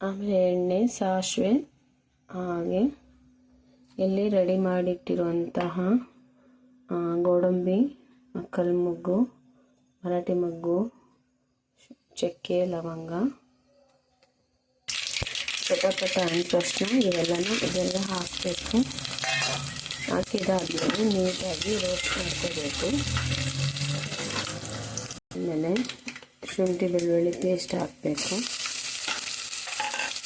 ಆಮೇಲೆ ಎಣ್ಣೆ, ಸಾಸಿವೆ, ಹಾಗೆ ಇಲ್ಲಿ ರೆಡಿ ಮಾಡಿಟ್ಟಿರುವಂತಹ ಗೋಡಂಬಿ, ಕಲ್ಮುಗ್ಗು, ಮರಾಠಿ ಮೊಗ್ಗು, ಚಕ್ಕೆ, ಲವಂಗ, ಪಟ ಅಂದ ತಕ್ಷಣ ಇದೆಲ್ಲ ಹಾಕಬೇಕು. ಹಾಕಿದಾದ್ಮೇಲೆ ನೀಟಾಗಿ ರೋಸ್ಟ್ ಮಾಡ್ಕೋಬೇಕು. ಆಮೇಲೆ ಶುಂಠಿ ಬೆಳ್ಳುಳ್ಳಿ ಪೇಸ್ಟ್ ಹಾಕಬೇಕು.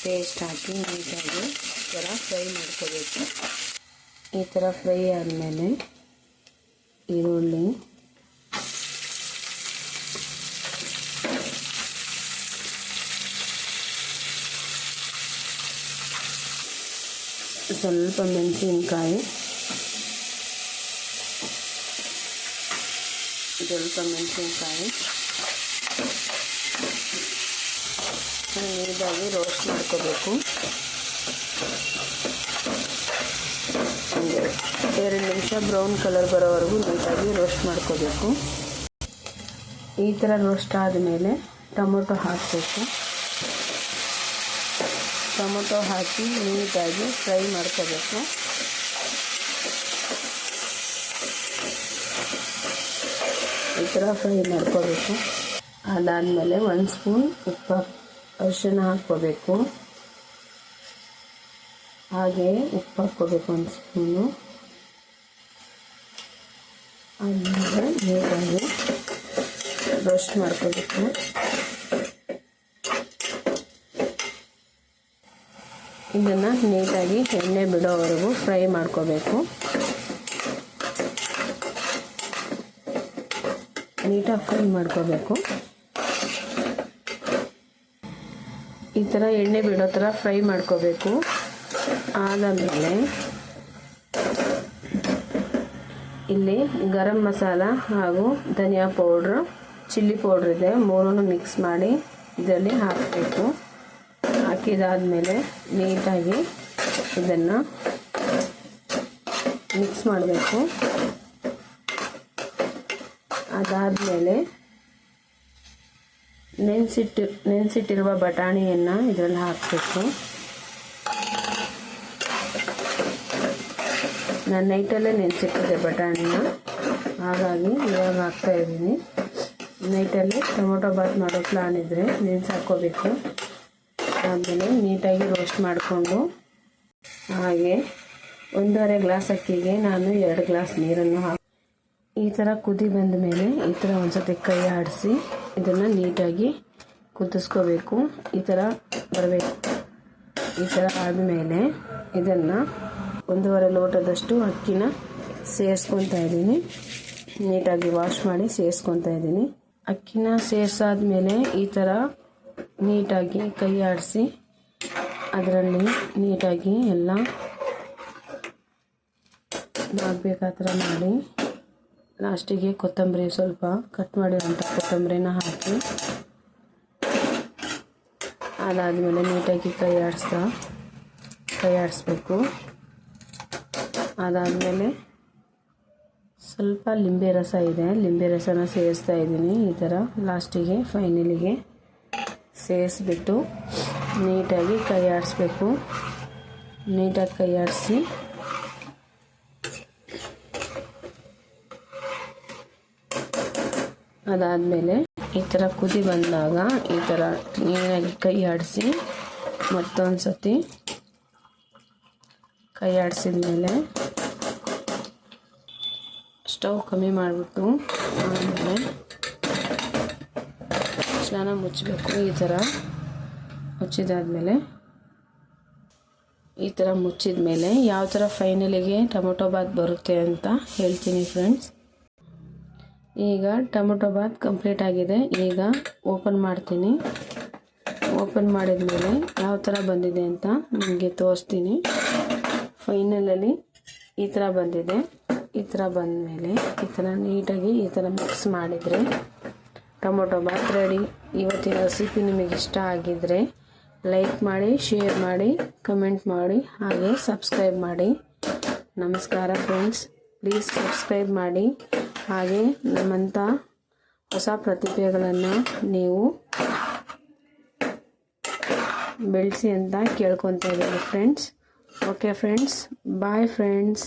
ಪೇಸ್ಟ್ ಹಾಕಿ ನೀಟಾಗಿ ಈ ಥರ ಫ್ರೈ ಮಾಡ್ಕೋಬೇಕು. ಈ ಥರ ಫ್ರೈ ಆದಮೇಲೆ ಈರುಳ್ಳಿ, ಸ್ವಲ್ಪ ಮೆಣಸಿನ್ಕಾಯಿ, ನೀಟಾಗಿ ರೋಸ್ಟ್ ಮಾಡ್ಕೋಬೇಕು. 2 ನಿಮಿಷ ಬ್ರೌನ್ ಕಲರ್ ಬರೋವರೆಗೂ ನೀಟಾಗಿ ರೋಸ್ಟ್ ಮಾಡ್ಕೋಬೇಕು. ಈ ಥರ ರೋಸ್ಟ್ ಆದಮೇಲೆ ಟೊಮೊಟೊ ಹಾಕಬೇಕು. ಟೊಮೊಟೊ ಹಾಕಿ ನೀಟಾಗಿ ಫ್ರೈ ಮಾಡ್ಕೋಬೇಕು. ಈ ಥರ ಫ್ರೈ ಮಾಡ್ಕೋಬೇಕು. ಅದಾದಮೇಲೆ 1 ಸ್ಪೂನ್ ಅರಿಶಿನ ಹಾಕ್ಕೋಬೇಕು. ಹಾಗೆ ಉಪ್ಪು ಹಾಕ್ಕೋಬೇಕು 1 ಸ್ಪೂನು. ಆಮೇಲೆ ನೀಟಾಗಿ ರೋಸ್ಟ್ ಮಾಡ್ಕೋಬೇಕು. ಇದನ್ನು ನೀಟಾಗಿ ಎಣ್ಣೆ ಬಿಡೋವರೆಗೂ ಫ್ರೈ ಮಾಡ್ಕೋಬೇಕು. ನೀಟಾಗಿ ಫ್ರೈ ಮಾಡ್ಕೋಬೇಕು. ಈ ಥರ ಎಣ್ಣೆ ಬಿಡೋ ಥರ ಫ್ರೈ ಮಾಡ್ಕೋಬೇಕು. ಆದಮೇಲೆ ಇಲ್ಲಿ ಗರಂ ಮಸಾಲ ಹಾಗೂ ಧನಿಯಾ ಪೌಡ್ರು, ಚಿಲ್ಲಿ ಪೌಡ್ರ್ ಇದೆ, 3 ಮಿಕ್ಸ್ ಮಾಡಿ ಇದರಲ್ಲಿ ಹಾಕಬೇಕು. ಹಾಕಿದಾದ್ಮೇಲೆ ನೀಟಾಗಿ ಇದನ್ನು ಮಿಕ್ಸ್ ಮಾಡಬೇಕು. ಅದಾದಮೇಲೆ ನೆನೆಸಿಟ್ಟಿರುವ ಬಟಾಣಿಯನ್ನು ಇದರಲ್ಲಿ ಹಾಕಬೇಕು. ನಾನು ನೈಟಲ್ಲೇ ನೆನೆಸಿಟ್ಟಿದ್ದೆ ಬಟಾಣಿನ, ಹಾಗಾಗಿ ಇವಾಗ ಹಾಕ್ತಾಯಿದ್ದೀನಿ. ನೈಟಲ್ಲಿ ಟೊಮೊಟೊ ಬಾತ್ ಮಾಡೋ ಪ್ಲಾನ್ ಇದ್ದರೆ ನೆನೆಸಾಕೋಬೇಕು. ಆಮೇಲೆ ನೀಟಾಗಿ ರೋಸ್ಟ್ ಮಾಡಿಕೊಂಡು, ಹಾಗೆ 1.5 ಗ್ಲಾಸ್ ಅಕ್ಕಿಗೆ ನಾನು 2 ಗ್ಲಾಸ್ ನೀರನ್ನು ಈ ಥರ ಕುದಿ ಬಂದ ಮೇಲೆ ಈ ಥರ ಒಂದ್ಸತಿ ಕೈ ಆಡಿಸಿ ಇದನ್ನು ನೀಟಾಗಿ ಕುದಿಸ್ಕೋಬೇಕು. ಈ ಥರ ಬರಬೇಕು. ಈ ಥರ ಆದಮೇಲೆ ಇದನ್ನು 1.5 ಲೋಟದಷ್ಟು ಅಕ್ಕಿನ ಸೇರಿಸ್ಕೊತಾ ಇದ್ದೀನಿ. ನೀಟಾಗಿ ವಾಶ್ ಮಾಡಿ ಸೇರಿಸ್ಕೊತಾ ಇದ್ದೀನಿ. ಅಕ್ಕಿನ ಸೇರಿಸಾದ್ಮೇಲೆ ಈ ಥರ ನೀಟಾಗಿ ಕೈ ಆಡಿಸಿ ಅದರಲ್ಲಿ ನೀಟಾಗಿ ಎಲ್ಲ ಆಗಬೇಕು. ಆ ಥರ ಮಾಡಿ ಲಾಸ್ಟಿಗೆ ಕೊತ್ತಂಬರಿ, ಸ್ವಲ್ಪ ಕಟ್ ಮಾಡಿರೋಂಥ ಕೊತ್ತಂಬರಿನ ಹಾಕಿ ಅದಾದಮೇಲೆ ನೀಟಾಗಿ ಕೈ ಆಡಿಸ್ಬೇಕು. ಅದಾದಮೇಲೆ ಸ್ವಲ್ಪ ಲಿಂಬೆ ರಸ ಇದೆ, ಲಿಂಬೆ ರಸನ ಸೇರಿಸ್ತಾ ಇದ್ದೀನಿ. ಈ ಥರ ಲಾಸ್ಟಿಗೆ ಫೈನಲಿಗೆ ಸೇರಿಸ್ಬಿಟ್ಟು ನೀಟಾಗಿ ಕೈ ಆಡಿಸ್ಬೇಕು. ನೀಟಾಗಿ ಕೈ ಆಡಿಸಿ ಅದಾದಮೇಲೆ ಈ ಥರ ಕುದಿ ಬಂದಾಗ ಈ ಥರ ನೀಟಾಗಿ ಕೈ ಆಡಿಸಿ ಮತ್ತೊಂದು ಸತಿ ಕೈ ಆಡಿಸಿದ ಮೇಲೆ ಸ್ಟವ್ ಕಮ್ಮಿ ಮಾಡಿಬಿಟ್ಟು ಆಮೇಲೆ ಸ್ನಾನ ಮುಚ್ಚಬೇಕು. ಈ ಥರ ಮುಚ್ಚಿದಾದ್ಮೇಲೆ ಈ ಥರ ಮುಚ್ಚಿದ ಮೇಲೆ ಯಾವ ಥರ ಫೈನಲಿಗೆ ಟೊಮೊಟೊ ಬಾತ್ ಬರುತ್ತೆ ಅಂತ ಹೇಳ್ತೀನಿ ಫ್ರೆಂಡ್ಸ್. ಈಗ ಟೊಮೊಟೊ ಬಾತ್ ಕಂಪ್ಲೀಟ್ ಆಗಿದೆ. ಈಗ ಓಪನ್ ಮಾಡ್ತೀನಿ. ಓಪನ್ ಮಾಡಿದ ಮೇಲೆ ಯಾವ ಥರ ಬಂದಿದೆ ಅಂತ ನಿಮಗೆ ತೋರಿಸ್ತೀನಿ. ಫೈನಲಲ್ಲಿ ಈ ಥರ ಬಂದಿದೆ. ಈ ಥರ ಬಂದಮೇಲೆ ಈ ಥರ ನೀಟಾಗಿ ಈ ಥರ ಮಿಕ್ಸ್ ಮಾಡಿದರೆ ಟೊಮೊಟೊ ಬಾತ್ ರೆಡಿ. ಇವತ್ತಿನ ರೆಸಿಪಿ ನಿಮಗೆ ಇಷ್ಟ ಆಗಿದ್ದರೆ ಲೈಕ್ ಮಾಡಿ, ಶೇರ್ ಮಾಡಿ, ಕಮೆಂಟ್ ಮಾಡಿ, ಹಾಗೆ ಸಬ್ಸ್ಕ್ರೈಬ್ ಮಾಡಿ. ನಮಸ್ಕಾರ ಫ್ರೆಂಡ್ಸ್, ಪ್ಲೀಸ್ ಸಬ್ಸ್ಕ್ರೈಬ್ ಮಾಡಿ. ಹಾಗೆ ನಮ್ಮಂಥ ಹೊಸ ಪ್ರತಿಭೆಗಳನ್ನು ನೀವು ಬೆಳೆಸಿ ಅಂತ ಕೇಳ್ಕೊತಾ ಇದ್ದೀನಿ friends. Okay friends, bye friends.